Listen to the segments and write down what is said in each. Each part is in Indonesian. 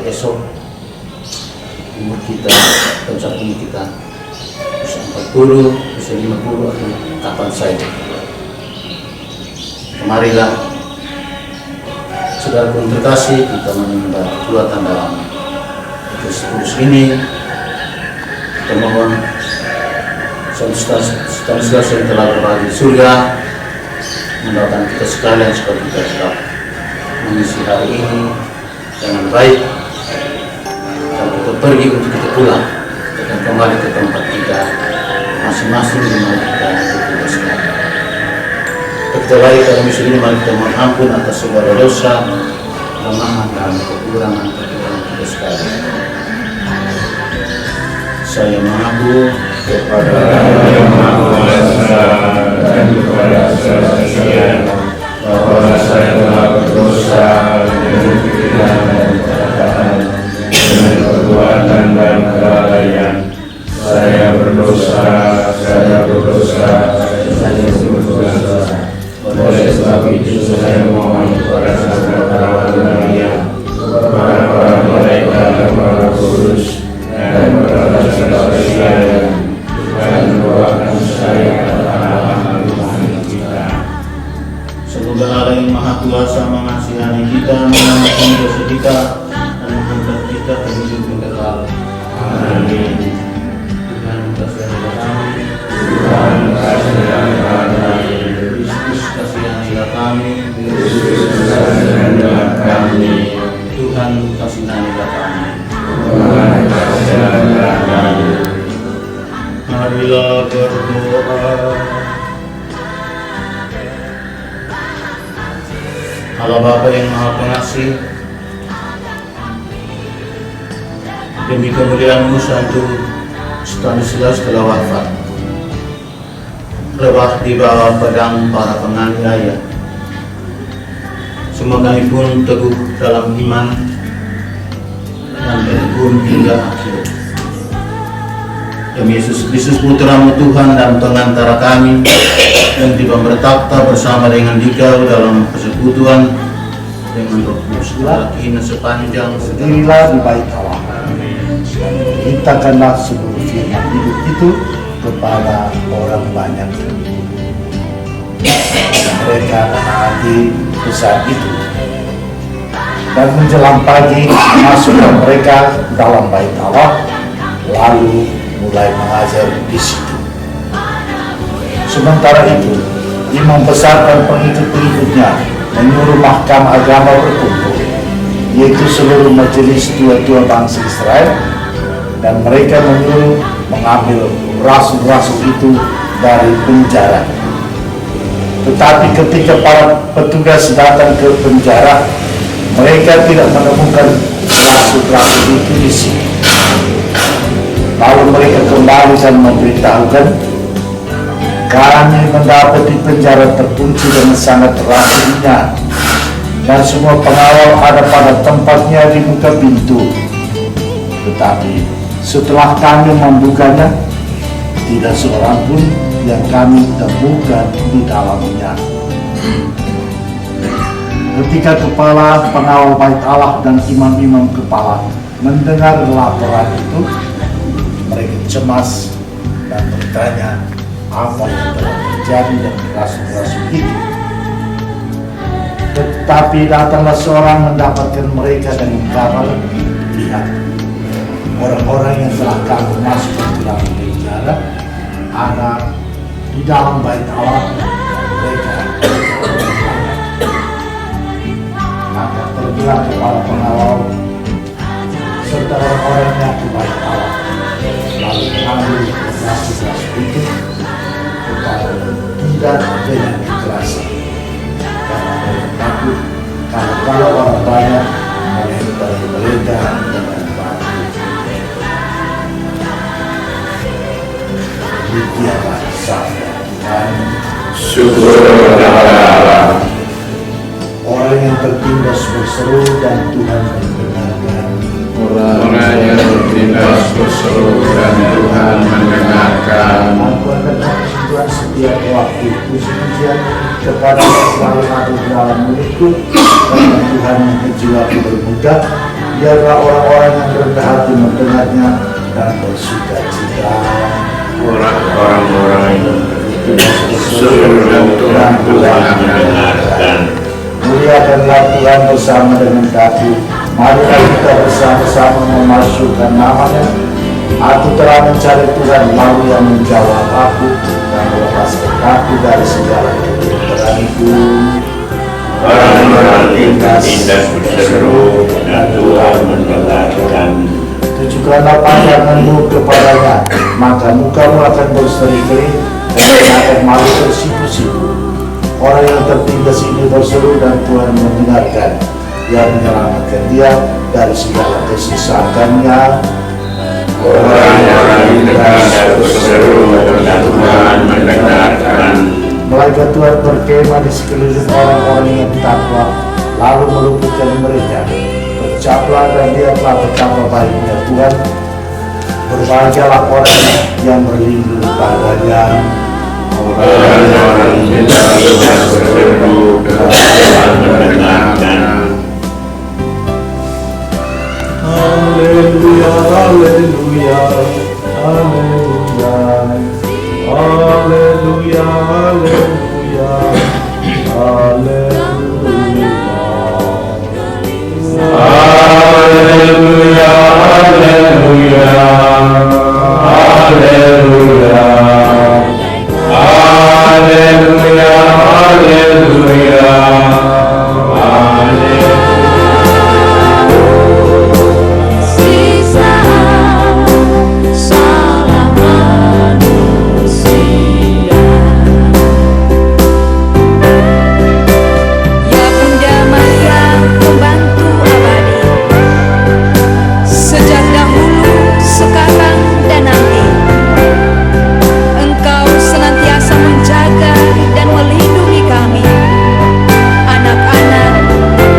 esok umur kita, pencapaian umur kita bisa 40, bisa 50 atau kapan saja. Kemarilah saudara terkasih, kita menyembah kekuatan dalam Kristus ini. Kita mohon Stanislas yang telah berbagi surga mendoakan kita sekalian supaya kita tetap mengisi hari ini dengan baik. Kalau kita pergi untuk kita pulang dan kembali ke tempat kita masing-masing di mana kita tugaskan. Kita baik dalam misi ini, mari kita mohon ampun atas segala dosa, kelemahan dan kekurangan kita sekalian. Saya mengaku kepada Yang Maha Kuasa dan kepada saudara-saudara bahwa saya telah berdosa dengan pikiran dan perkataan, dengan perbuatan dan kelalaian. Saya berdosa, saya berdosa. Oleh sebab itu saya mohon kepada saudara Maria, kepada para malaikat dan para kudus, dan kepada saudara sekalian, dan doakan saya kepada Tuhan kita. Semoga Allah yang Maha Kuasa mengasihani kita, mengampuni dosa kita, dan mengangkat kita ke hidup yang kekal. Amin. Tuhan kasihanilah kami. Tuhan kasihanilah kami. Kristus kasihanilah kami. Kristus kasihanilah kami. Tuhan kasihanilah kami. Tuhan kasihanilah kami. Marilah berdoa. Allah Bapa yang Maha Pengasih, demi kemuliaan-Mu Santo Stanislas telah wafat, rebah di bawah pedang para penganiaya. Semoga kami pun teguh dalam iman dan tekun hingga akhir. Demi Yesus Kristus Putra-Mu Tuhan dan pengantara kami, yang tiba bertakhta bersama dengan Dikau dalam persekutuan dengan Roh Kudus kini sepanjang berdirilah di bait Allah dan beritakanlah seluruh firman hidup itu kepada orang banyak. Mereka menaati pesan itu dan menjelang pagi masuklah mereka dalam bait Allah, lalu mulai mengajar di situ. Sementara itu, imam besar dan pengikut-pengikutnya menyuruh mahkamah agama berkumpul, yaitu seluruh majelis tua-tua bangsa Israel, dan mereka menyuruh mengambil rasul-rasul itu dari penjara. Tetapi ketika para petugas datang ke penjara, mereka tidak menemukan rasul-rasul itu di sini. Lalu mereka kembali dan memberitahukan, kami mendapati penjara terkunci dengan sangat rapinya, dan semua pengawal ada pada tempatnya di muka pintu. Tetapi setelah kami membukanya, tidak seorang pun yang kami temukan di dalamnya. Ketika kepala pengawal bait Allah dan imam-imam kepala mendengar laporan itu, mereka cemas dan bertanya apa yang telah terjadi dengan rasul-rasul itu. Tetapi datanglah seorang mendapatkan mereka dengan kabar, lihat, orang-orang yang telah kamu masuk ke dalam penjara ada di dalam bait Allah. Mereka maka pergilah kepala pengawal serta orang-orangnya ke bait Allah, lalu mengambil rasul-rasul itu kepada tidak dengan kekerasan, karena mereka takut kalau orang banyak menentang mereka dengan batu. Demikianlah sabda Tuhan. Syukur kepada Allah. Orang yang tertindas berseru dan Tuhan mendengarkan. Orang yang tertindas berseru dan Tuhan mendengarkan. Aku akan kesimpulan setiap waktu. Puji-pujian kepada selalu ada di dalam mulutku, karena Tuhan yang jiwaku bermudah Biarlah orang-orang yang rendah hati mendengarnya dan bersuka cita. Orang-orang yang seluruh Tuhan mendengarkan. Muliakanlah Tuhan bersama dengan kami. Marilah kita bersama-sama memasukkan namanya. Aku telah mencari Tuhan, lalu yang menjawab aku dan melepaskan aku dari segala kebenaranku. Orang-orang lintas berseru dan Tuhan mendengarkan. Tujukanlah pandanganmu kepadanya, maka mukamu akan berseri-seri dan akan malu tersipu-sipu. Orang yang tertindas ini berseru dan Tuhan mendengarkan. Dia menyelamatkan dia dari segala kesesakannya. Orang-orang lintas berseru dan Tuhan mendengarkan. Malaikat Tuhan berkemah di sekeliling orang-orang yang takwa, lalu meluputkan mereka. Bercaplah dan lihatlah betapa baiknya Tuhan. Berbahagialah orang yang berlindung padanya. Orang-orang lintas berseru dan Tuhan mendengarkan. Haleluya, haleluya, haleluya, haleluya, haleluya, haleluya. Haleluya, haleluya, haleluya, haleluya, haleluya, haleluya. Sisa salah manusia, ya Bunda Maria pembantu abadi, sejak dahulu, sekarang dan nanti, Engkau senantiasa menjaga dan melindungi kami, anak-anak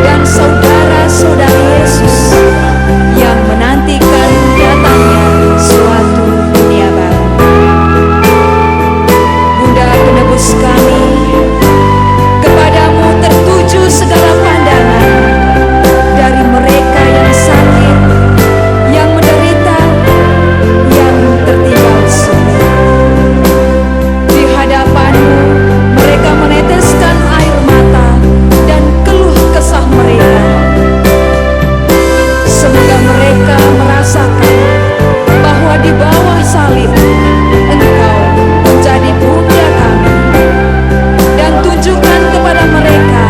dan saudara-saudari Yesus yang menantikan datangnya suatu dunia baru. Bunda penebus kami, kepadamu tertuju segala pandangan, dari mereka yang sakit, yang menderita, yang tertinggal sungguh. Di hadapanmu mereka meneteskan air mata dan keluh kesah mereka. Semoga mereka merasakan bahwa di bawah salib Engkau menjadi Bunda kami, dan tunjukkan kepada mereka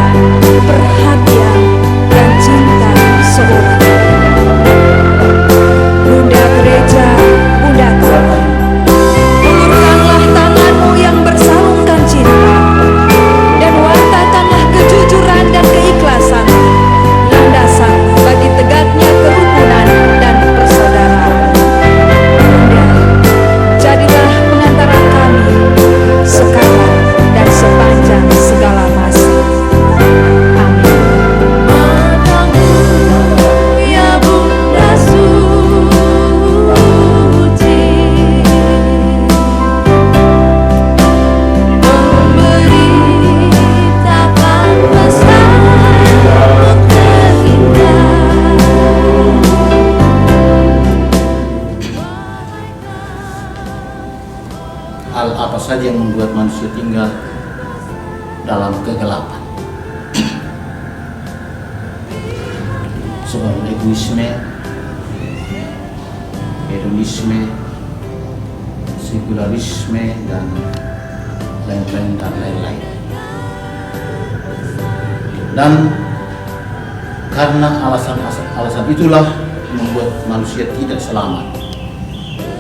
perhatian dan cinta seorang. Bunda Gereja, Bunda kami, ulurkanlah tanganmu yang bersarungkan cinta, dan wartakanlah kejujuran dan keikhlasan, landasan bagi tegaknya kerukunan dan persaudaraan. Bunda, jadilah pengantara kami sekarang dan sepanjang segala masa. Amin. Matamu ya Bunda suci, memberitakan pesan terindah. Hal apa saja yang membuat manusia tinggal dalam kegelapan? Sebuah egoisme, hedonisme, sekularisme, dan lain-lain. Dan karena alasan itulah membuat manusia tidak selamat,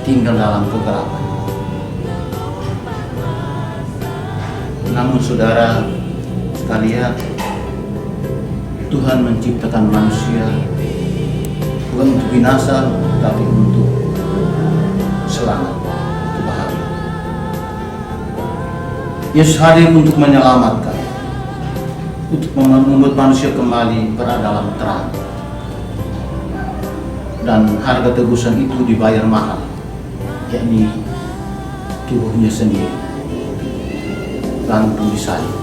tinggal dalam kegelapan. Namun saudara sekalian, Tuhan menciptakan manusia bukan untuk binasa, tapi untuk selamat, untuk bahagia. Yesus hadir untuk menyelamatkan, untuk membuat manusia kembali berada dalam terang. Dan harga tebusan itu dibayar mahal, yakni tubuhnya sendiri, gantung di salib.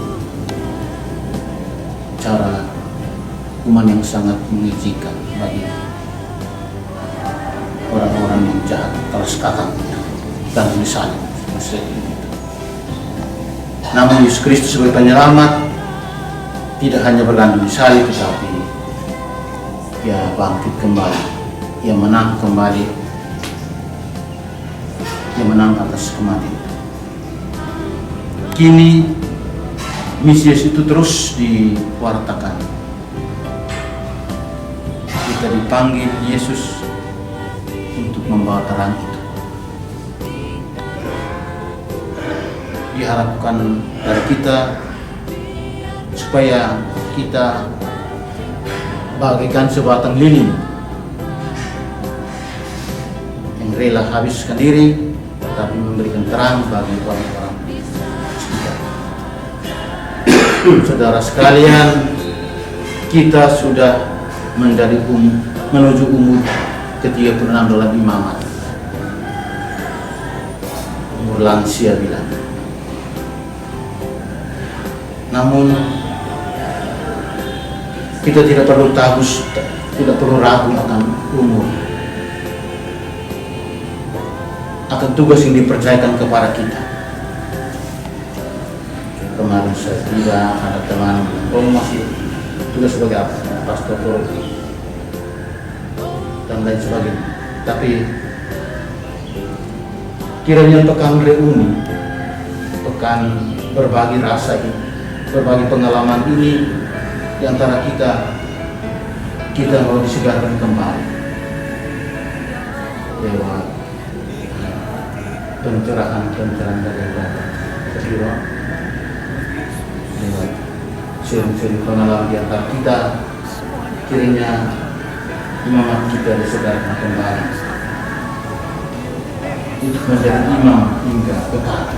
Cara hukuman yang sangat mengejikan bagi harus datang dan disalib. Namun Yesus Kristus sebagai penyelamat tidak hanya bergantung di salib, tetapi Ia bangkit kembali, Ia menang kembali, Ia menang atas kematian. Kini misi Yesus itu terus diwartakan. Kita dipanggil Yesus untuk membawa terang itu. Diharapkan dari kita supaya kita bagaikan sebatang lilin yang rela habiskan diri tapi memberikan terang bagi orang-orang sekitar. Saudara sekalian, kita sudah menuju umur ke-36 dalam imamat. Umur lansia bilang. Namun kita tidak perlu tidak perlu ragu akan umur, akan tugas yang dipercayakan kepada kita. Kemarin saya tidak ada teman masih tugas sebagai apa? Pastor dan lain sebagainya. Tapi kiranya pekan reuni, pekan berbagi rasa ini, berbagi pengalaman ini di antara kita mau disegarkan kembali lewat pencerahan dari Allah, lewat sering pengalaman di antara kita. Kiranya imamat kita disegarkan kembali untuk menjadi imam hingga kekal.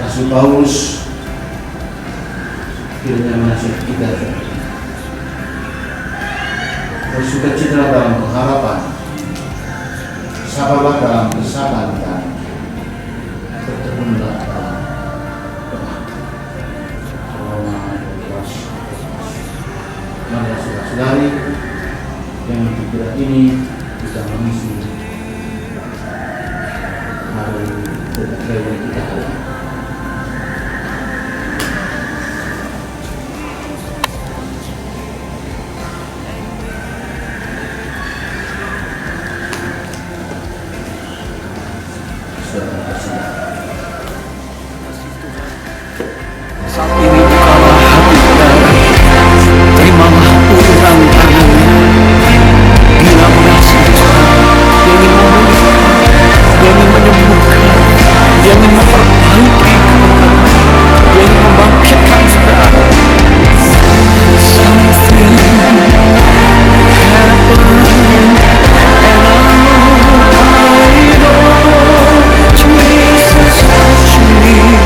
Rasul Paulus kiranya menasihati kita bersukacita dalam pengharapan, sabarlah dalam kesabaran, bertekunlah dalam doa. Mari saudara-saudari yang pikiran ini bisa mengisi hari kedua kita hari ini. Saat ini bukalah hatinya, terimalah uluran tangannya. Bila merasa Dia ingin memulihkan, Dia ingin menyembuhkan, Dia ingin memperbaiki kau, Dia ingin membangkitkan saudara. Something happened, and I know Jesus touched me.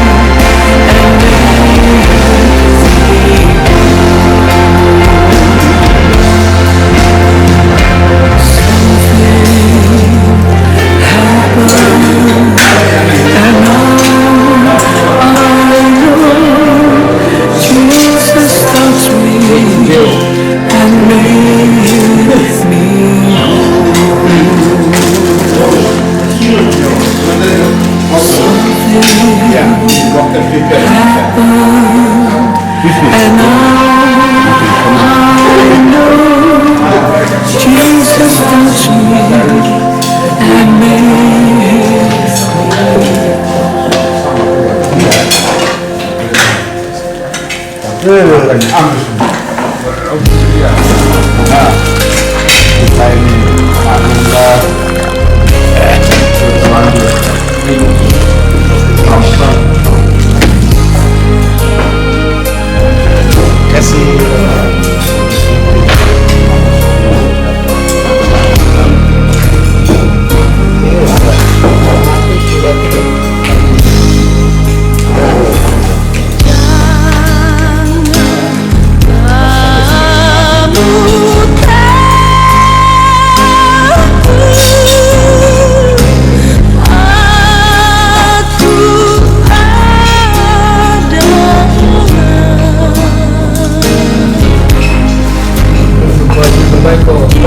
Oh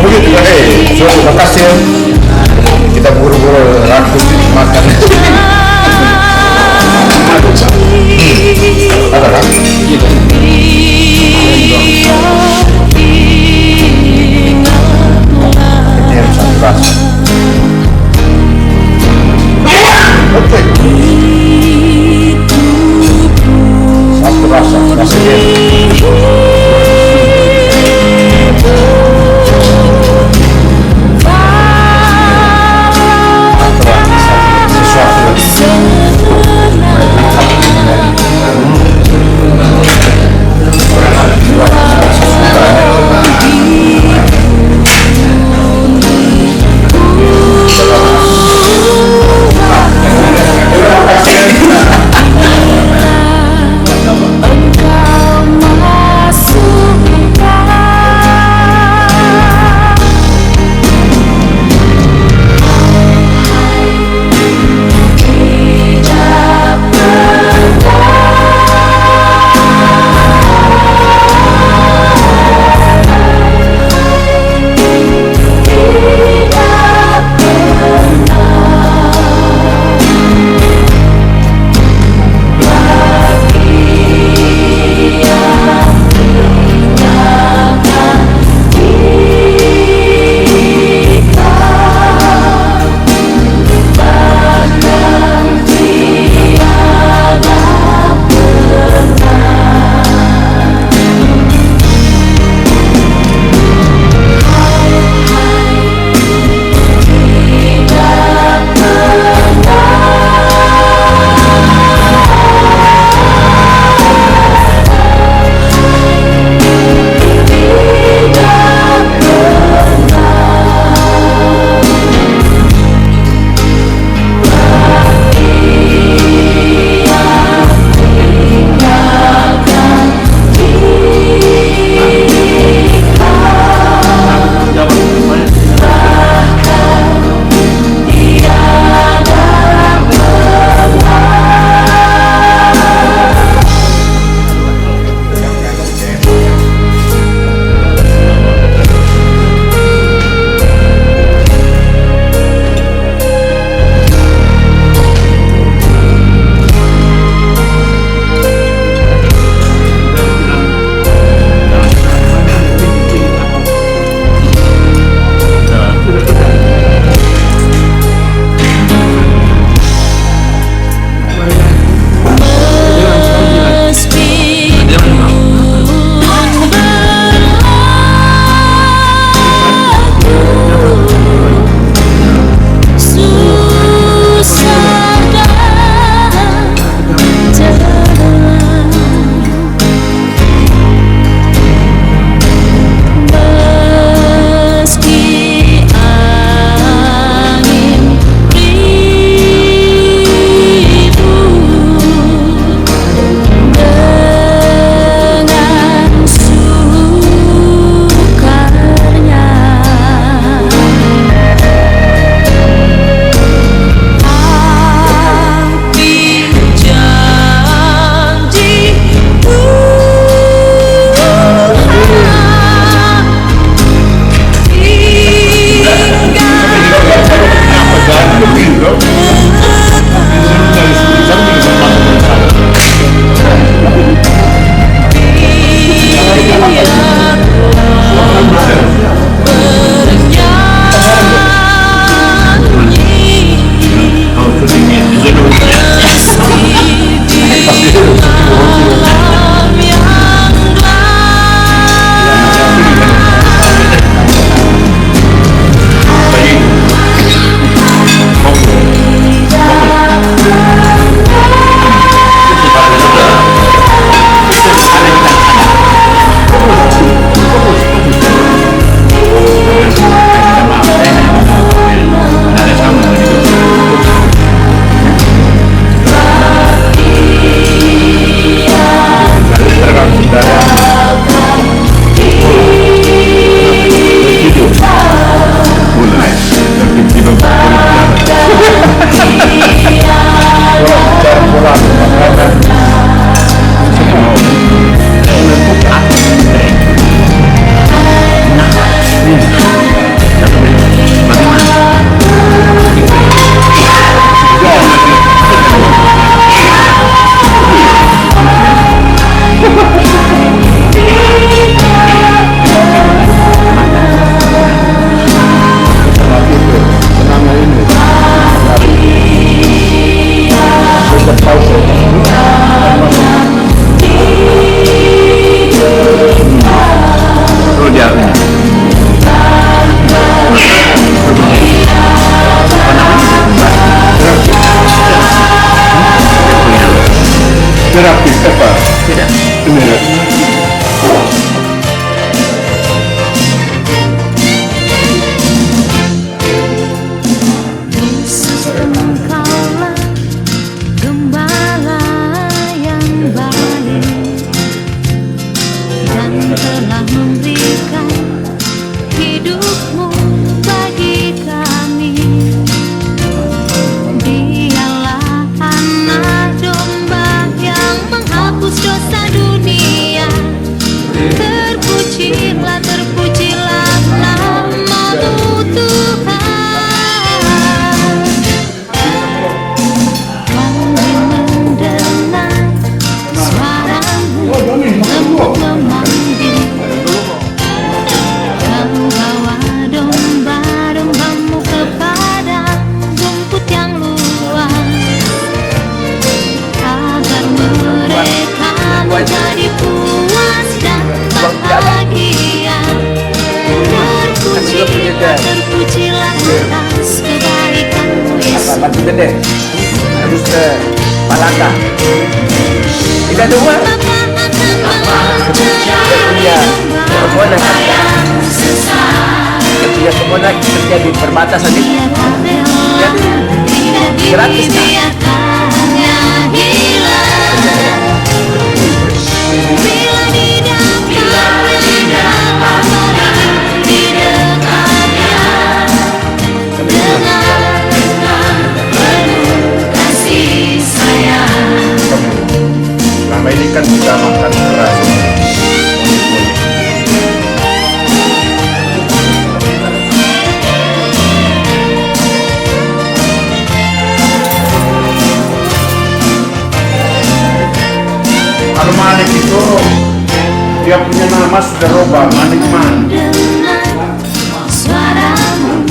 begitu kan? Sorry, makasih ya. Kita buru-buru langsung makan. Ada kan? Ini yang satu rasa. Oke. Satu rasa, rasa dia. Sesuatu terapis apa? Tidak. Tidak. Engkaulah gembala yang baik dan telah memberikan hidupmu bagi kami. Dialah anak domba yang menghapus dosa dunia. Terpujilah, terpujilah namamu Tuhan. Kami mendengar suaramu lembut memanggil. Kau bawa domba-dombamu ke padang rumput yang luas, agar mereka menjadi puas dan bahagia. Terpujilah, terpujilah atas kebaikanmu Yesus. Batu gede harus ke Malaka. Tidak ada uang. Bapa akan Dia kemonak. yang sesat. Dia kemonak kerja di perbatasan itu. Gratis, kan? Biarkannya hilang. Bila didapatnya di dekatnya dengan penuh kasih sayang. Selama ini kan kita makan keras. Kalau Malik itu dia punya nama sudah roba, Malik Man. Dengar suaramu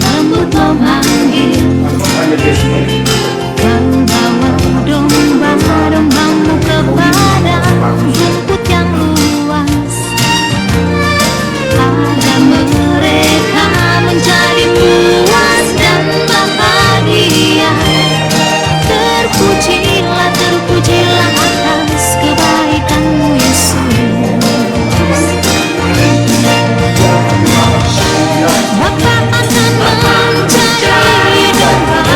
lembut memanggil. Makanya dia sendiri. Kau bawa domba-dombamu ke padang rumput yang luas, agar mereka menjadi puas dan bahagia. Terpujilah, terpujilah atas kebaikanmu Yesus. Bapa akan mencari domba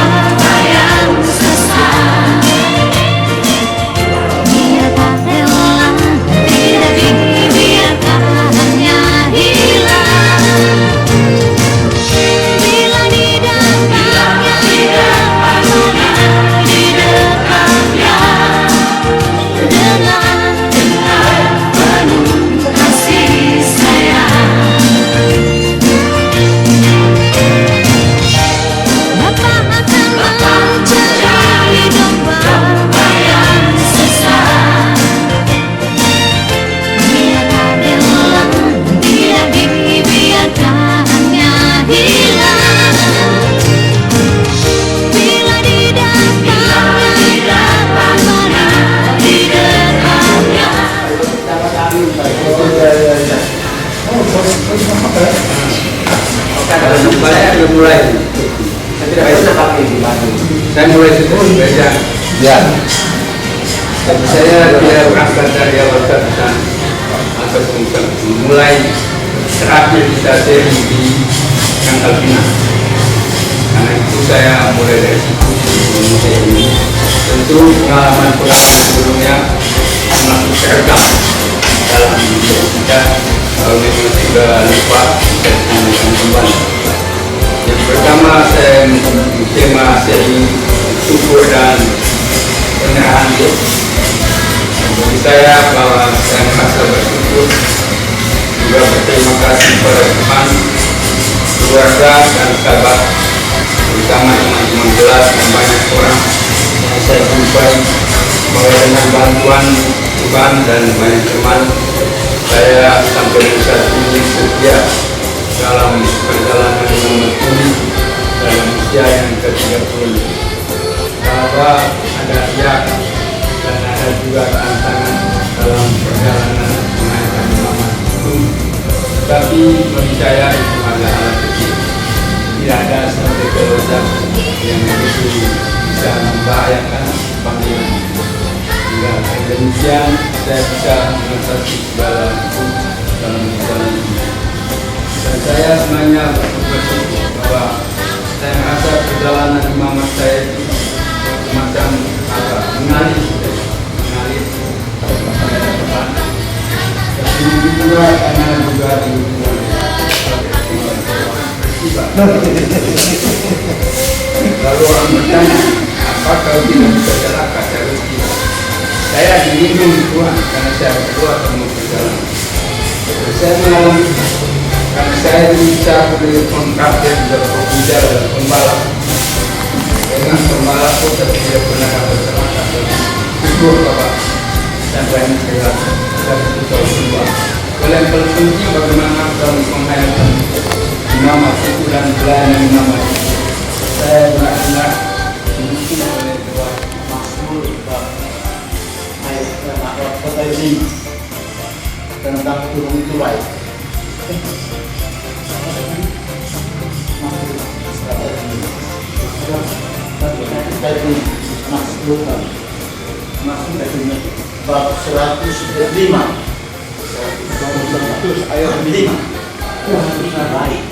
yang sesat. Dia tak rela, tidak dibiarkannya hilang. Bila didapatnya di dekatnya dengan penuh kasih sayang. Bapa akan mencari domba yang sesat. Dia tak rela, tidak dibiarkannya hilang. Bila didapatnya di dekatnya. Saya sudah mulai. Saya tidak pernah pakai di Bandung. Saya mulai situ belajar. Ya. Tapi saya tidak berangkat dari awal kehabisan atau mulai terhabilitasi di Kangkal Pinang. Karena itu saya mulai dari situ ini. Tentu pengalaman sebelumnya masih terekam dalam hidup kita. Kalau memang sudah lupa, kita temukan kembali. Yang pertama saya tema seri syukur dan penyerahan hidup. Bagi saya bahwa saya merasa bersyukur, juga berterima kasih kepada teman, keluarga dan sahabat, terutama teman-teman kelas dan banyak orang yang saya jumpai, bahwa dengan bantuan Tuhan dan banyak teman, saya sampai saat ini setia dalam perjalanan yang menempuh dalam usia yang ke-30. Bahwa ada riak dan ada juga tantangan dalam perjalanan menaikkan nama itu. Tapi bagi saya itu adalah hal kecil. Tidak ada sampai kelompok yang begitu bisa membahayakan panggilan. Sehingga dengan demikian saya bisa mengatasi segala dalam perjalanan ini. Dan saya sebenarnya bersyukur bahwa saya merasa perjalanan imamat saya itu macam agak mengalir pada depan. Tapi juga karena juga di lingkungan lalu orang bertanya, apa kalau tidak bisa jalan kata rezeki? Saya dilindungi Tuhan karena saya berdua kamu perjalanan. Saya mengalami karena saya bisa menelpon kapten dan pembicara dan pembalap. Dengan pembalap pun saya tidak pernah dapat celaka. Syukur Bapak dan banyak kehilangan dan kita semua. Yang paling penting bagaimana kami menghayatkan nama itu dan pelayanan nama itu. Saya benar-benar didukung oleh Tuhan. Makmur ayat kota ini tentang turun itu baik. Maksud dari bab 105 ayat 5 baik.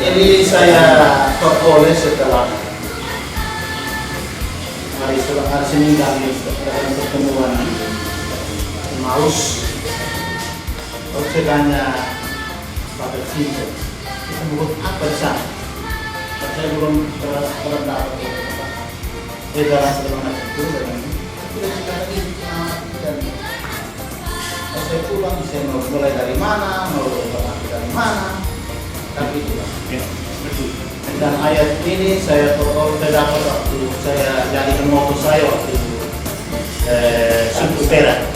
Ini saya peroleh setelah hari Senin kami dalam pertemuan Maus. Kalau saya tanya pada Cinta, kita buat apa di sana? Saya belum pernah dalam sebuah itu dan kita lagi dan saya pulang saya mau mulai dari mana, mau dari mana, tapi itu dan ayat ini saya dapat waktu saya jadikan moto saya waktu suku perak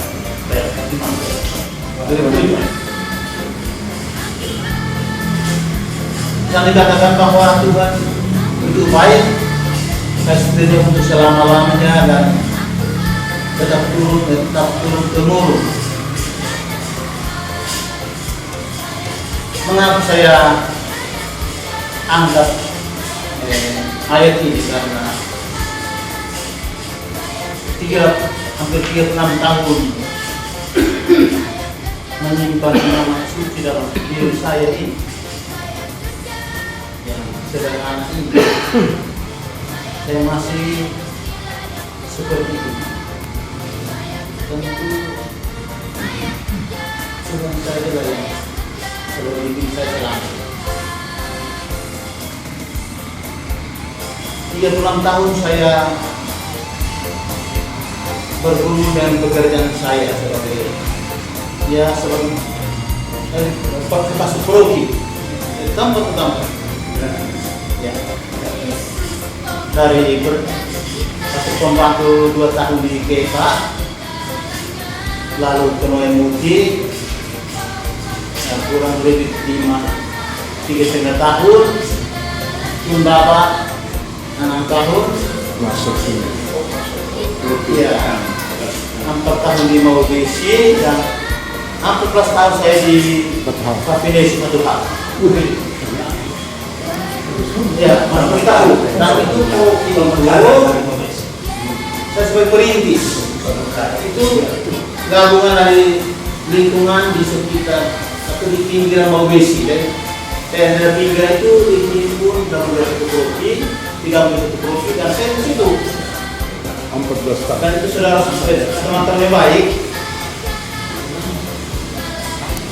yang dikatakan bahwa Tuhan itu baik kasih untuk selama-lamanya dan tetap turun temurun. Mengapa saya angkat ayat ini karena hampir 36 tahun menyimpan nama suci dalam diri saya ini yang sederhana ini saya masih seperti itu. Tentu Tuhan saya lah yang selalu bikin saya selamat. 36 tahun saya bergumul dengan pekerjaan saya sebagai pasuk progi tempat ke tempat ya. Dari pasuk pembantu 2 tahun di KEPA, lalu ke Noemuti kurang lebih 3,5 tahun, Sundaba 6 tahun, Masuk sini. ya 4 tahun di Maubesi dan 14 tahun saya di Kafinesi Matuhal. Ya, masih tahu. Dan itu saya sebagai perintis. Itu gabungan dari lingkungan di sekitar atau di pinggiran Maubesi. Saya dari pinggiran itu dihimpun dalam satu kopi, 31 kopi, dan saya di situ. 14 tahun. Dan itu saudara teman-teman yang baik.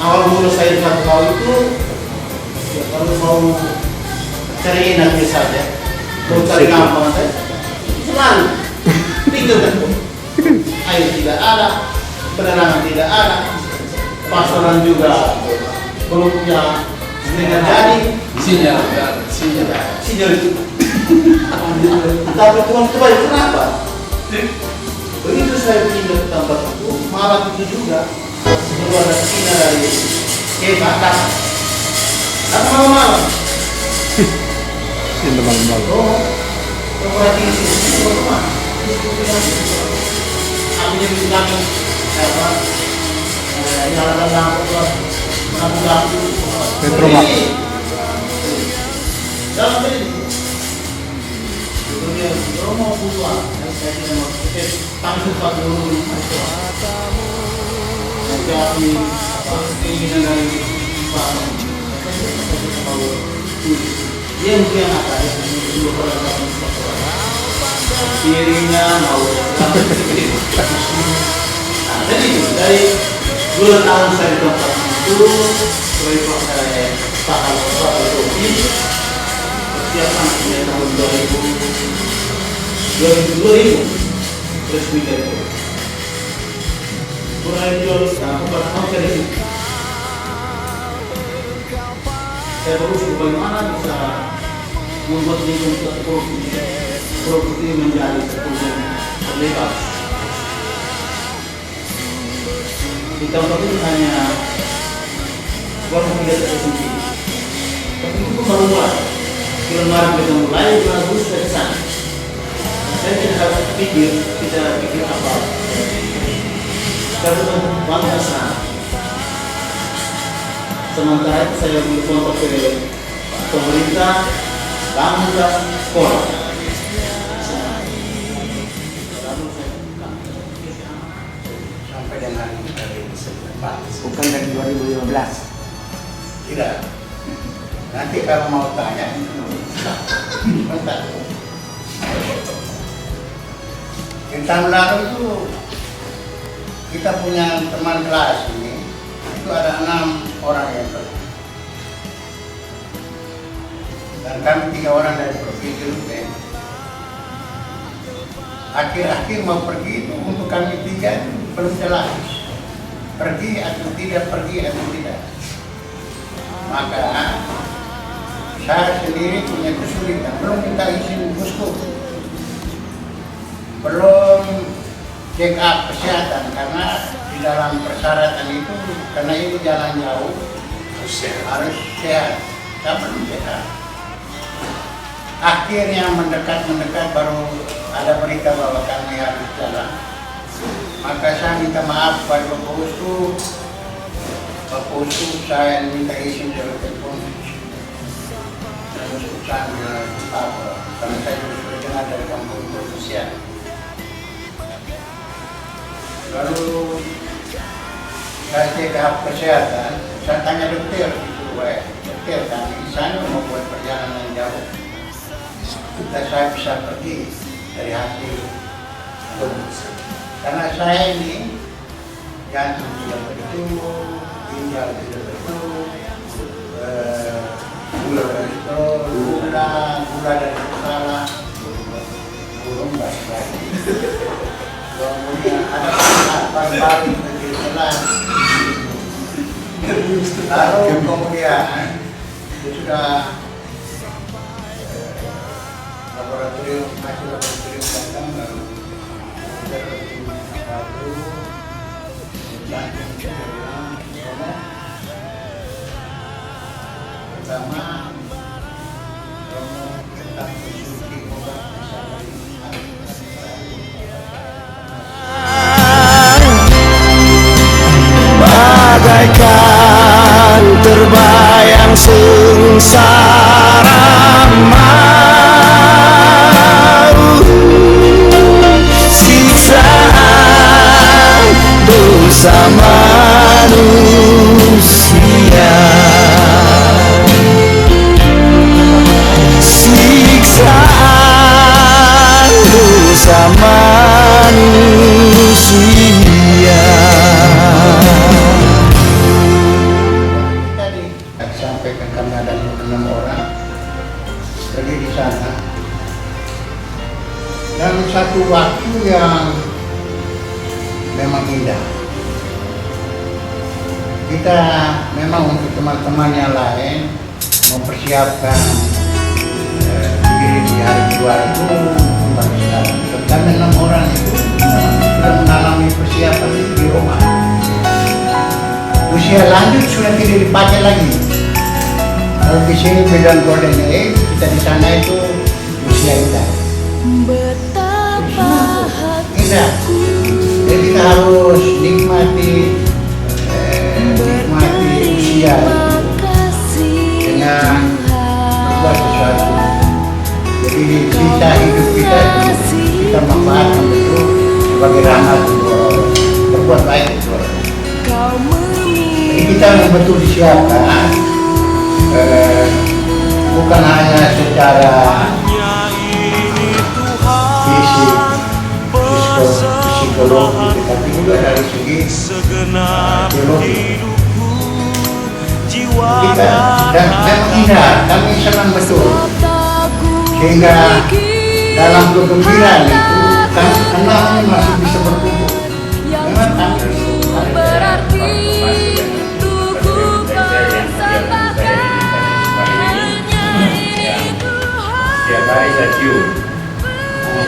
Awal mula saya di Matuhal itu, ya, kalau mau cari enak saja, mau cari gampang saja, selalu tinggal kan. Air tidak ada, penerangan tidak ada, pasaran juga belum punya dengan jadi sinyal itu. Tapi Tuhan itu baik, kenapa? Begitu saya pindah ke tempat itu, malam itu juga perlu ada sinyal dari kebatas. Tapi malam-malam. Ini malam-malam. Oh, perhatian sini rumah. Apinya bilang apa? Nyalakan lampu. Petromak. Dalam ini. Romo Putua, saya tidak mau tanggung Pak Guru itu. Jadi keinginan dari Pak dia mungkin apa ya? Dirinya mau. Nah, jadi dari 2 tahun saya di tempat itu, proyek saya Pak itu setiap anaknya tahun 2000 resmi dari itu. Mulai jual aku bertahun dari situ. Saya berusaha bagaimana bisa membuat lingkungan properti menjadi sepenuhnya legal. Di tempat itu hanya baru tidak tersendiri. Tapi itu baru mulai. Bulan Maret kita mulai, bulan Agustus kita kesana. Saya tidak harus pikir apa. Karena bangsa sana. Sementara itu saya berkontak ke pemerintah, bangsa, sekolah. Sampai dengan hari Pak. Bukan dari 2015. Tidak. Nanti kalau mau tanya, bentar. Di tahun lalu itu kita punya teman kelas ini, itu ada 6 orang yang pergi. Dan kami 3 orang dari provinsi Ruteng. Akhir-akhir mau pergi itu untuk kami 3 belum jelas. Pergi atau tidak, pergi atau tidak. Maka saya sendiri punya kesulitan, belum minta izin bosku, belum check up kesehatan karena di dalam persyaratan itu karena ini jalan jauh harus sehat. Saya belum sehat. Akhirnya mendekat baru ada berita bahwa kami harus jalan. Maka saya minta maaf pada Bapak Uskup. Bapak Uskup saya minta izin dari telepon. Dan Uskup saya bilang apa? Karena saya juga sudah dengar dari kampung Indonesia. Lalu saya cek kesehatan, saya tanya dokter itu, dokter kami di sana mau buat perjalanan jauh. Kita saya bisa pergi dari hasil karena saya ini jantung tidak betul, ginjal tidak betul, gula kolesterol, gula dari kepala, burung baik. Kemudian ada paru-paru berjalan. Lalu kemudian sudah laboratorium datang lalu pertama tentang konsumsi obat bagaikan terbayang sengsara siksaan dosa manusia, siksaan dosa manusia. Sampaikan kami ada 6 orang pergi di sana dan satu waktu yang memang indah. Kita memang untuk teman-teman yang lain mempersiapkan diri di hari kedua itu kembali sekarang. Kami 6 orang itu sudah mengalami persiapan di rumah. Usia lanjut sudah tidak dipakai lagi. Kalau di sini bilang golden age, kita di sana itu usia indah. Betapa Indah. Jadi kita harus nikmati usia dengan berbuat sesuatu. Jadi sisa hidup kita itu sebagai rahmat untuk orang, berbuat baik untuk orang. Jadi kita betul disiapkan, bukan hanya secara fisik, psikologi, tapi juga dari segi teologi. Kita dan memang indah, kami senang betul, sehingga dalam kegembiraan itu kami masih bisa berkumpul. Memang kami Setiap hari saya cium,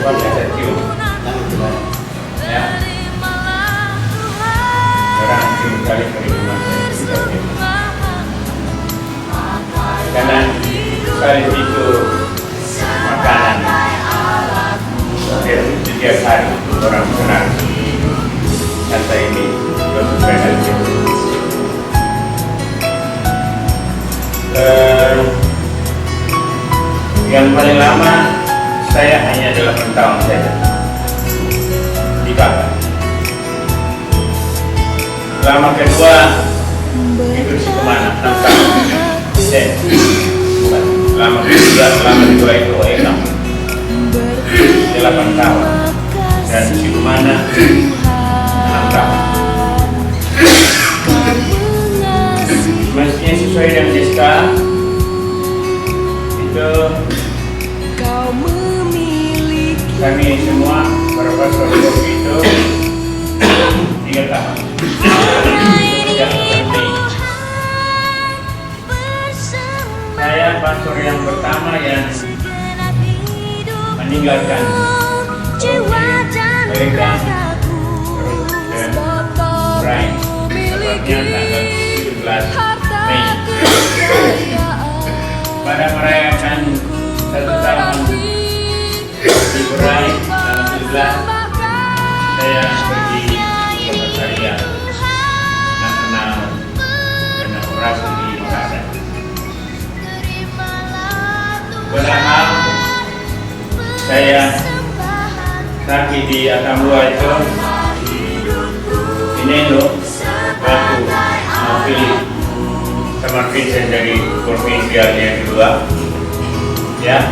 saya cium, ya. Orang cium kali ke rumah saya, karena kali itu makanan setiap hari orang senang. Kata ini yang paling lama saya hanya 8 tahun saja di Bapak. Lama kedua itu kemana? 6 tahun. Lama kedua itu 8 tahun. Dan si kemana? 6 tahun. Mestinya sesuai dengan SK itu kami semua profesor itu 3 tahun. Saya pastor yang pertama yang meninggalkan mereka dan Brian tepatnya tanggal 17 Mei pada merayakan 1 tahun di Brian tanggal 17 saya pergi ke Sekretariat Nasional Demokrasi di Makassar. Padahal saya sakit di Atambua itu ini loh waktu mau pilih sama Vincent dari provinsial yang kedua, ya.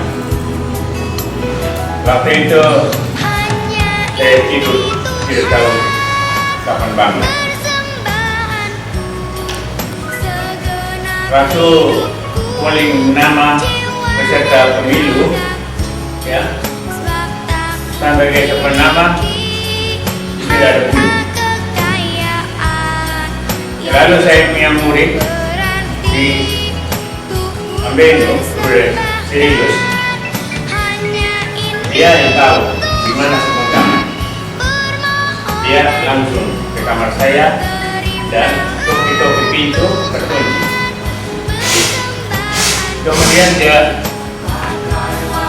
Waktu itu saya tidur tidak tahu kapan bangun. Waktu polling nama peserta pemilu, ya, sampai ke depan nama tidak ada pun. Lalu saya punya murid di Ambendo, serius. Dia yang tahu di mana semua kamar. Dia langsung ke kamar saya dan topi pintu terkunci. Kemudian dia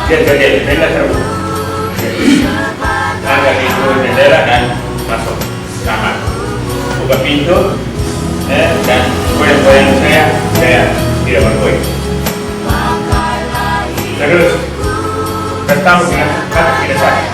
jendela terbuka. Angkat pintu jendela dan masuk kamar. Buka pintu dan goyang-goyang saya tidak bergoyang. Terus bertamu dengan kata tidak saya.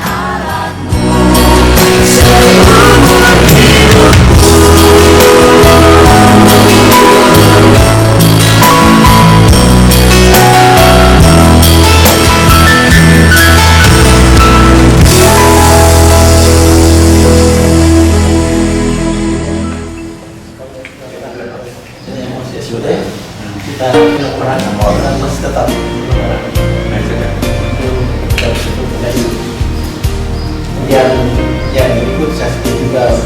yang ikut saya juga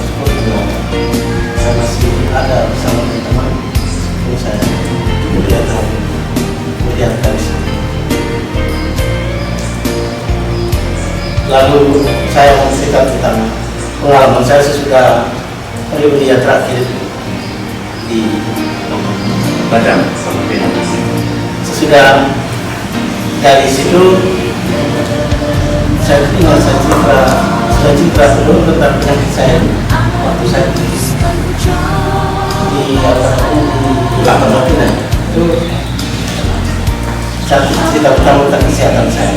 saya masih ada bersama teman-teman. Terus saya kemudian dari sini. Lalu saya menceritakan tentang pengalaman saya sesudah pemilihan terakhir di Padang. Sesudah dari situ saya tinggal cerita dulu tentang penyakit saya waktu saya di Lapan Lapinan itu saya cerita pertama tentang kesehatan saya.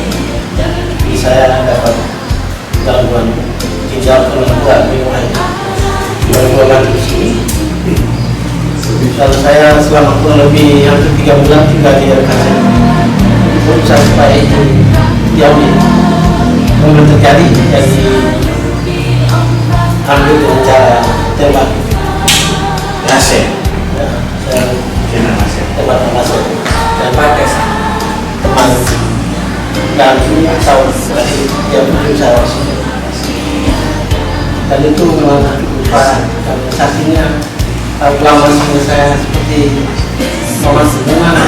Jadi saya dapat gangguan dijawab oleh Mbak Mewah berdua lagi di sini. Lalu saya selama kurang lebih hampir 3 bulan tinggal di RKC. Berusaha supaya itu diambil momen terjadi jadi ambil dengan cara tembak Nasib. ya, saya Kena nasib. tembak masuk dan pakai teman dan atau dari dia berusaha dan itu memang parah karena saksinya lama sampai saya seperti memasuk gimana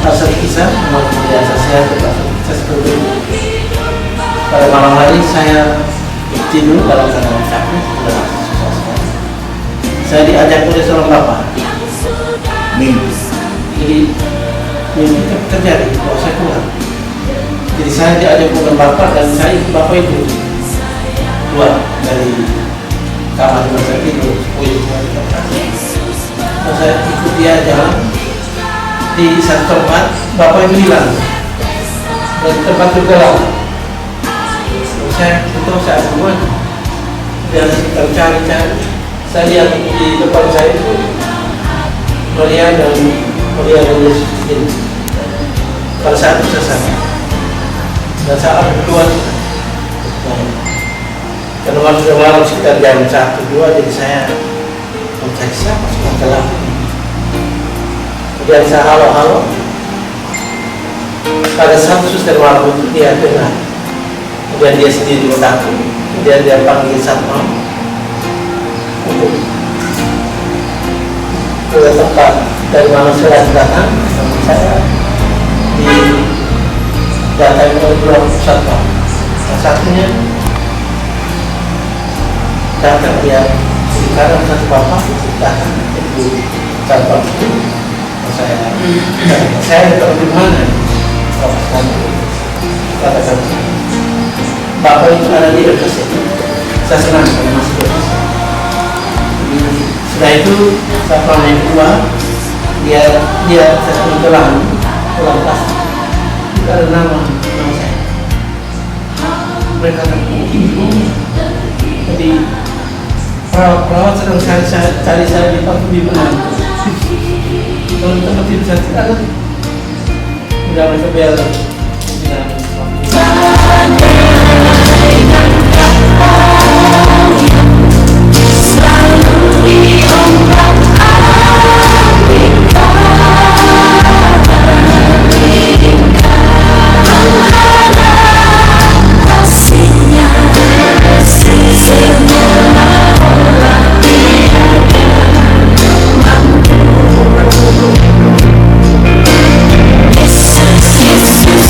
pasal kisah memang biasa saya terpaksa kisah seperti itu. Pada malam hari saya tidur dalam keadaan sakit sudah susah sekali. Saya diajak oleh seorang bapak. Minggu. Jadi mimpi itu terjadi bahwa saya keluar. Jadi saya diajak oleh bapak dan saya ikut bapak itu keluar dari kamar yang saya tidur. Terus saya ikut dia jalan di satu tempat, bapak itu hilang. Dan tempat itu gelap. Saya itu saya keluar. Dan kita cari-cari. Saya lihat di depan saya itu Maria dan Yesus ini. Pada saat itu saya sadar. Dan saat keluar. Karena waktu malam sekitar jam 1-2, jadi saya mencari siapa semua gelap. Kemudian saya halo-halo. Pada satu suster malam itu dia dengar. Kemudian dia sendiri mendaku. Kemudian dia panggil satpam untuk ke tempat dari mana saya datang. Saya didatangi oleh 2 satpam. Satunya datang dia di kanan satu bapak datang itu satpam itu. Saya tahu di mana katakan bapak itu ada di RKC. Saya senang kalau masih RKC. Setelah itu satpam yang kedua dia saya pulang plastik. Tidak ada nama saya. Mereka bingung. Jadi perawat sedang cari saya di tempat di mana. Kalau tempat itu saya tidak ada. Udah mereka biar Yesus, Yesus,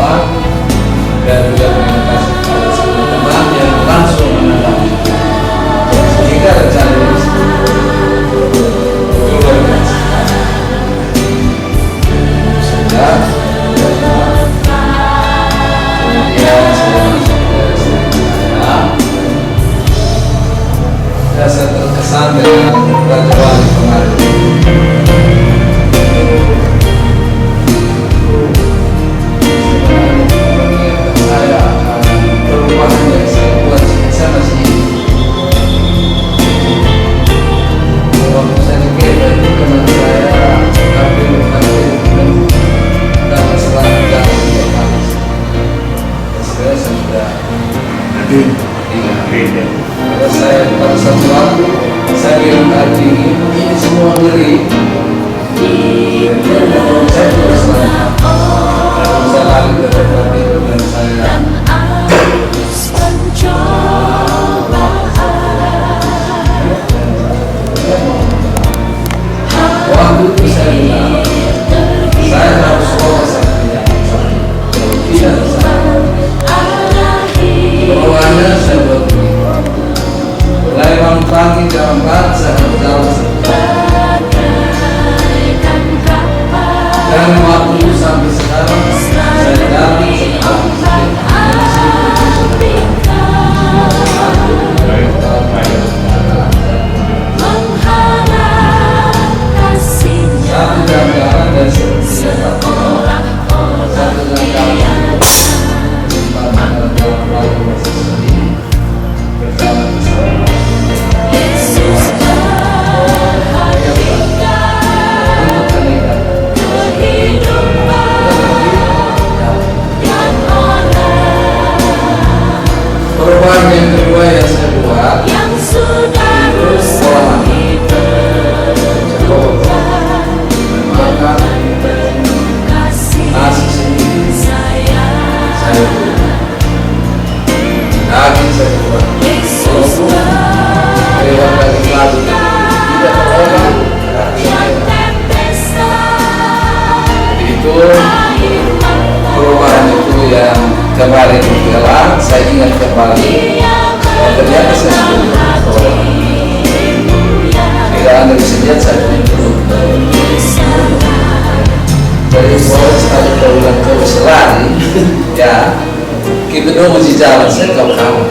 semua dan juga terima kasih kepada semua teman yang langsung menonton itu sehingga rencana ini luar biasa. Sudah kemudian saya terkesan dengan Raja Wali kemarin. Saya perubahan yang saya buat, saya masih waktu saya kira itu teman saya ambil dan masalah jalan yang habis. Sebenarnya saya sudah kalau saya pada satu waktu saya bilang tadi ini semua ngeri. Saya terus saya lari ke tempat itu dan saya waktu itu saya bilang saya harus sekolah saya tidak bawaannya saya buat mulai bangun pagi jam 4 saya harus jalan dan waktu itu sampai sekarang saya jalan satu jam jalan dan seperti satu jam jalan perubahan yang kedua yang saya buat pola makan nasi sendiri saya daging saya buat lewat daging lalu tidak terolah itu perubahan itu yang kemarin berjalan saya ingat kembali ternyata saya sudah tidak ada kesedihan saya itu dari mulai sekali kaulah kau selari ya kita dulu masih jalan saya kau kamu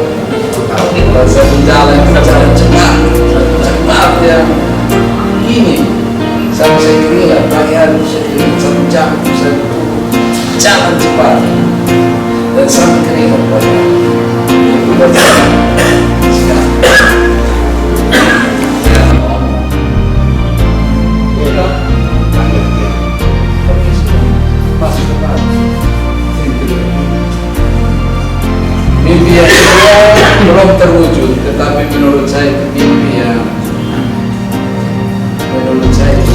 kalau saya berjalan jalan cepat ya ini sampai saya kira bagian saya kira 1 jam saya jalan cepat dan sampai keringat banyak itu berjalan sekarang mimpi yang belum terwujud tetapi menurut saya itu mimpi yang menurut saya itu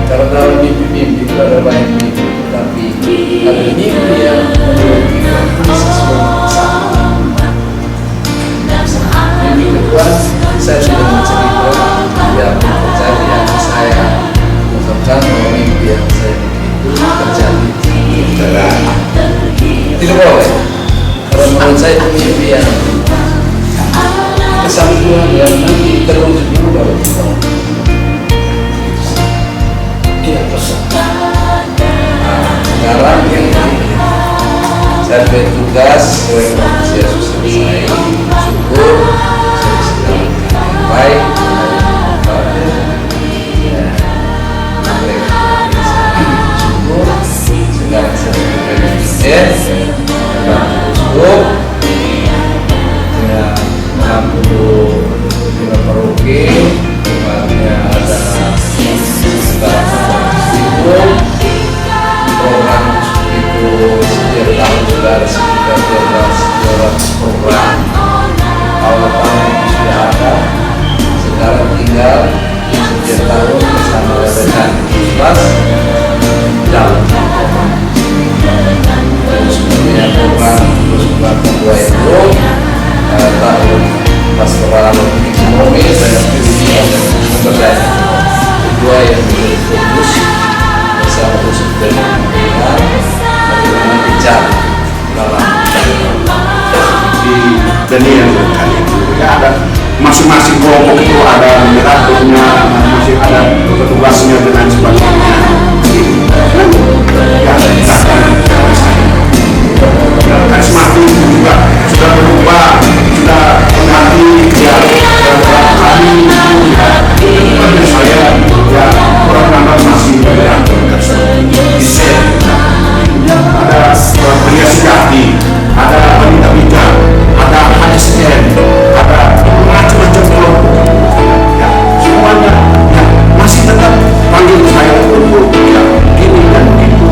karena dalam mimpi-mimpi itu ada banyak mimpi tapi ada mimpi yang menurut kita sesuatu sama mimpi kedua saya sudah menceritakan yang terjadi yang saya ungkapkan bahwa mimpi yang saya itu terjadi tidak boleh kalau menurut saya itu mimpi yang kesatuan yang nanti terwujud dulu baru kita tidak pesan. Sekarang yang saya bertugas sesuai waktu saya selesai syukur saya bisa jalankan yang baik syukur segala saya cukup dengan 65 paroki tempatnya ada program itu setiap tahun sudah ada sekitar 12 program awal tahun itu sudah ada kelompok itu ada moderatornya, masih ada petugasnya dan sebagainya. Ya, karismatik juga sudah berubah, sudah mengganti ya beberapa kali ya, saya ya orang nampak masih moderator bisa ada pria sejati, ada wanita bijak, ada HSN, ada macam-macam kelompok ya, semuanya ya, masih tetap panggil saya untuk ya ini dan itu.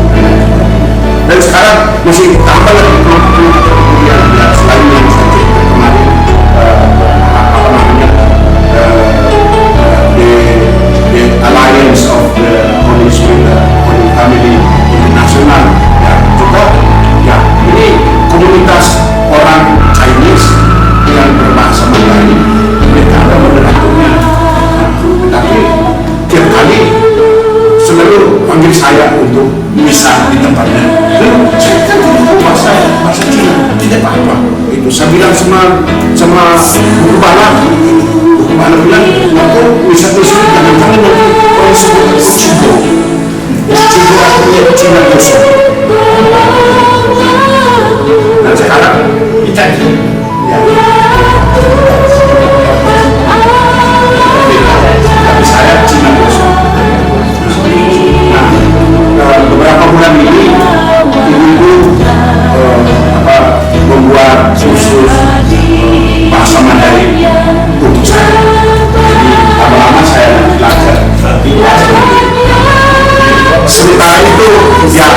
Dan sekarang masih tambah lagi kelompok kemudian ya, selain yang saya cerita kemarin apa namanya the Alliance of the Holy Spirit Holy Family International ya, juga ya ini komunitas orang Chinese yang berbahasa Mandarin, mereka ada moderatornya, tapi tiap kali selalu panggil saya untuk misa di tempatnya. Lalu saya kan tidak tahu bahasa Cina, tidak apa-apa. Itu saya bilang sama guru bala bilang, waktu misa jangan jangan orang sebut cibo artinya Cina kosong. Dan sekarang kita ya tapi saya Cina kosong. Nah, beberapa bulan ini ibu membuat kursus bahasa Mandarin untuk saya. Jadi lama-lama saya belajar di bahasa Mandarin. Sementara itu ya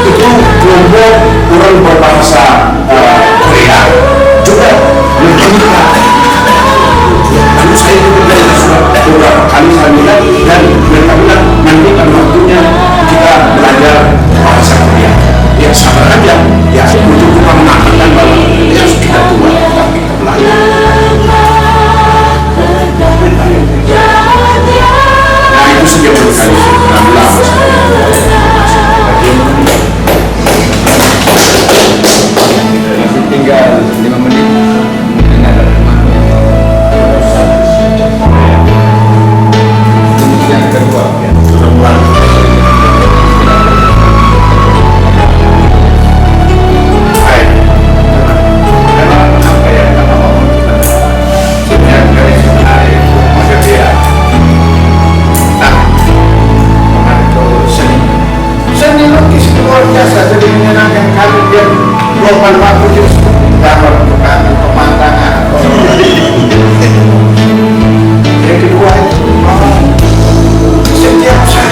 itu kelompok orang berbahasa Korea juga berkembang. Lalu saya juga sudah beberapa kali saya bilang dan mereka bilang nanti pada waktunya kita belajar bahasa Korea. Ya sabar aja, ya untuk kita menandakan bahwa ya kita tua tapi kita belajar. Nah itu sejak berkali lama Masih tinggal 5 menit. Mungkin ada yang kedua ya. Seni lukis luar biasa, jadi menyenangkan kami dia 24 juz gambar untuk kami pemandangan. Yang kedua itu setiap saat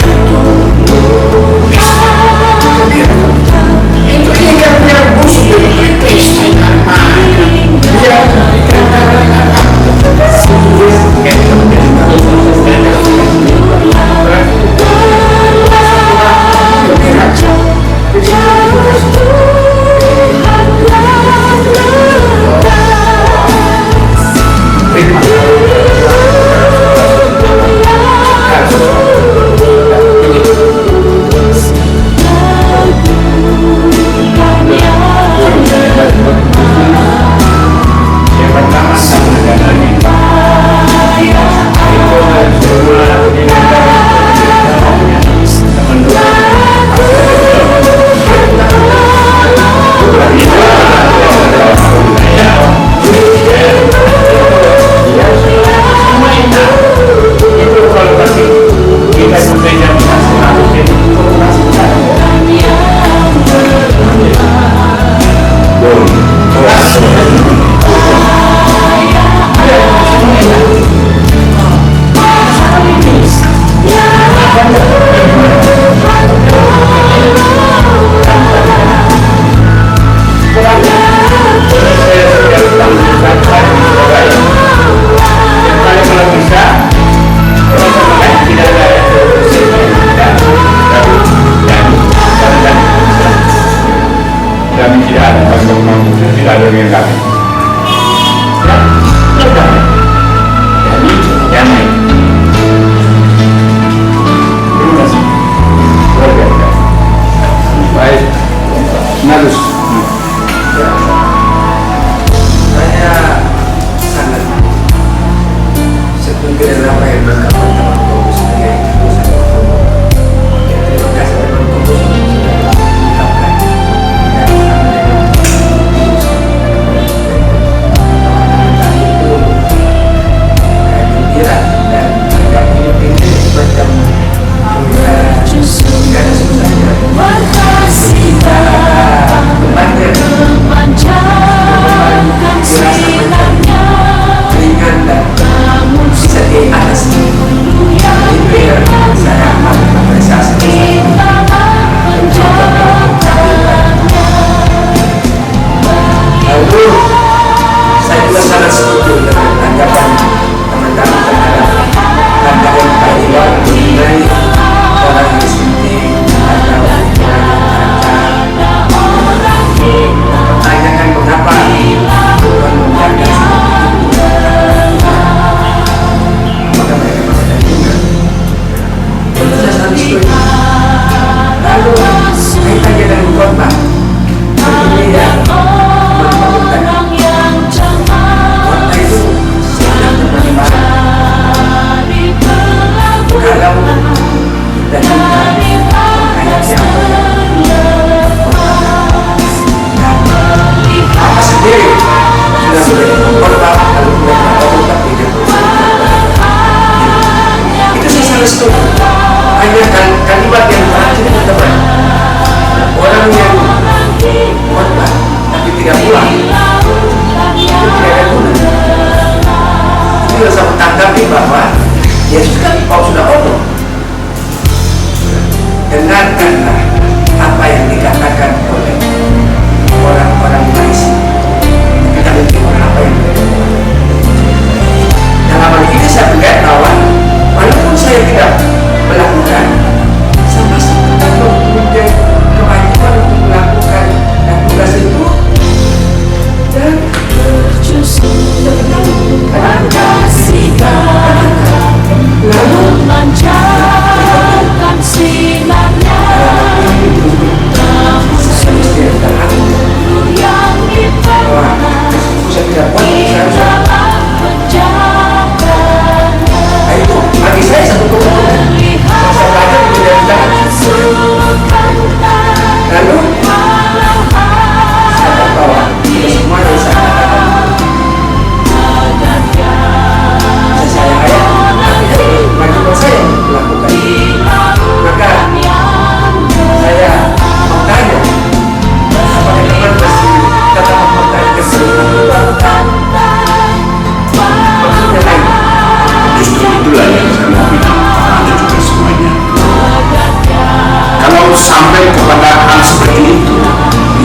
itu ingat biar busuk dari Krishna dia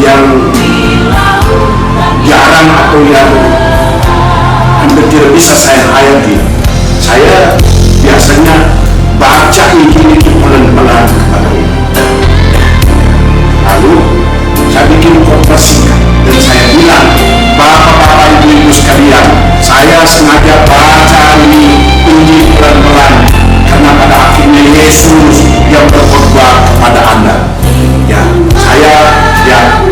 yang jarang atau yang hampir tidak bisa saya hayati. Saya biasanya baca Injil itu pelan-pelan kepada ibu. Lalu saya bikin khotbah singkat dan saya bilang, Bapak-bapak, ibu-ibu sekalian, saya sengaja baca ini Injil pelan-pelan karena pada akhirnya Yesus yang berkhotbah kepada Anda. Ya, saya, ya,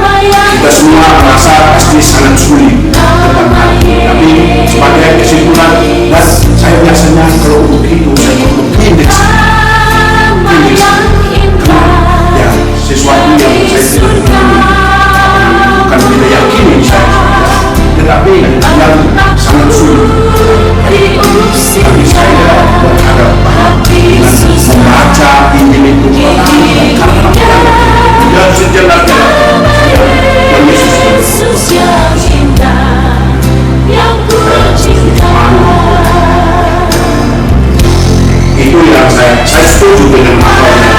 kita semua merasa pasti sangat sulit tentang hal ini. Tapi sebagai kesimpulan, dan saya biasanya kalau begitu saya perlu pendek. Ya, sesuatu yang saya tidak mengerti, bukan tidak yakini saya, tetapi yang sangat sulit. Tapi saya berharap dengan membaca Injil itu dan sejenak dan Yesus yang indah, yang ku cinta. itu yang saya setuju dengan apa yang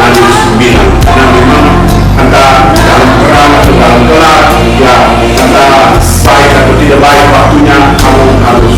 Anies bilang. Karena memang antara dalam perang atau dalam gelar, ya antara baik atau tidak baik waktunya kamu harus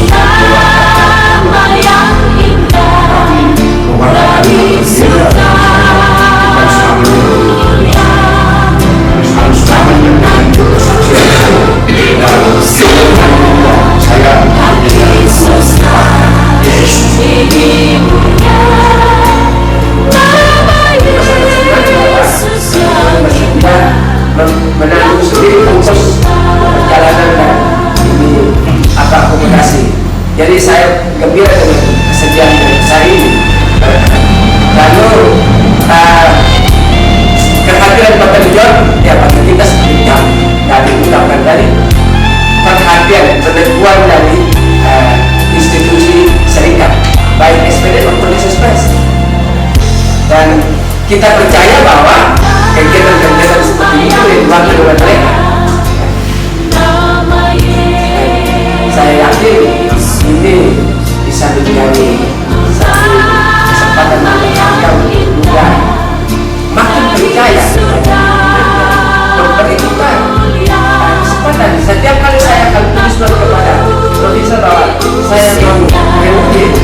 menanggung sendiri ongkos perjalanan dan ini akomodasi. Jadi saya gembira dengan kesediaan saya ini. Lalu kehadiran Bapak John, ya Bapak kita seperti tadi ucapkan tadi, perhatian penentuan dari institusi serikat baik SPD maupun SSPS, dan kita percaya bahwa kegiatan-kegiatan seperti itu diwakili oleh mereka. Saya yakin ini bisa menjadi satu kesempatan yang juga makin percaya memperhitungkan kesempatan. Setiap kali saya akan tulis surat kepada Profesor bahwa saya mau mengikuti,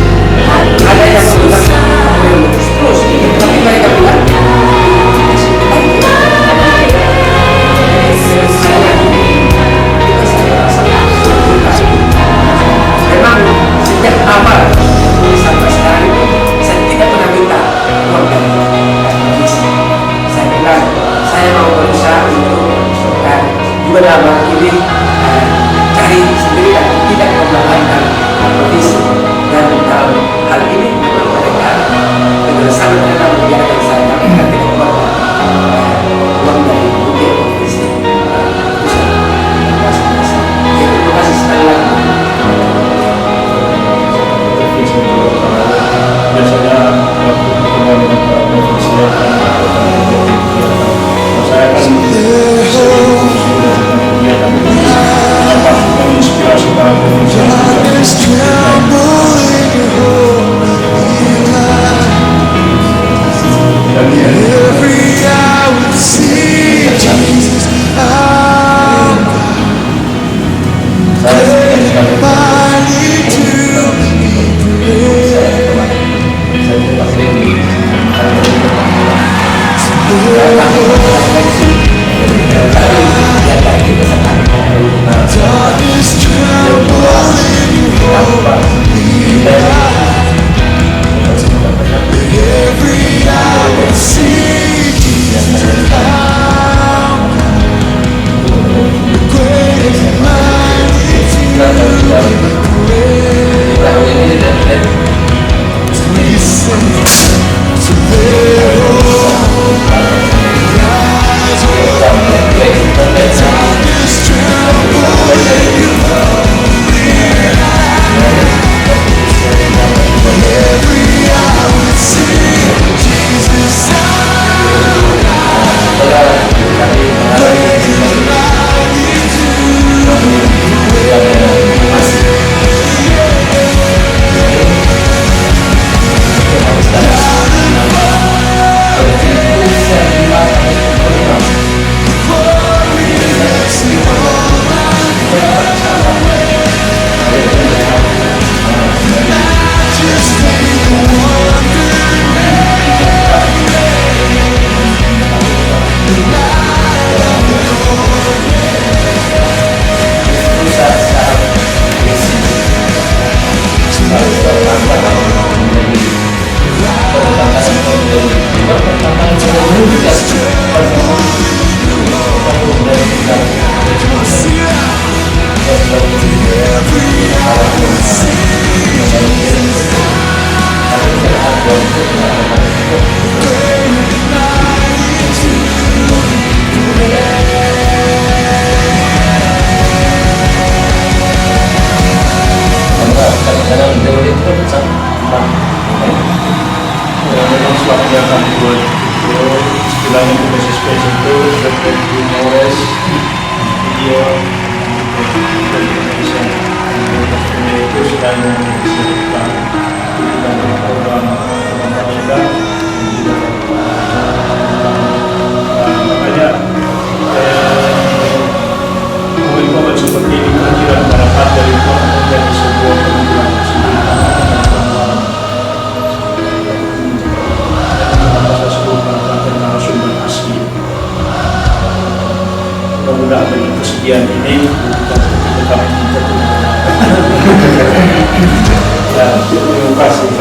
ada yang menggunakan terus, tapi mereka bilang memang sejak awal sampai sekarang itu saya tidak pernah minta uang dari provinsi. Saya bilang saya mau berusaha untuk juga dalam ini cari sendiri dan tidak membanggakan provinsi, dan dalam hal ini memang mereka dengan sangat mereka membiarkan saya tidak keluar uang dari provinsi. Terima kasih sekali lagi. Biasanya waktu pertemuan dengan provinsi saya akan menginspirasi para provinsi tugas spesial itu Dr. Mores video dari Indonesia. Itu sudah disiapkan dalam program kita. Makanya momen-momen seperti ini kira-kira harapan dari Tuhan menjadi sebuah pengumpulan mudah-mudahan dengan kesediaan ini kita ya, terima kasih.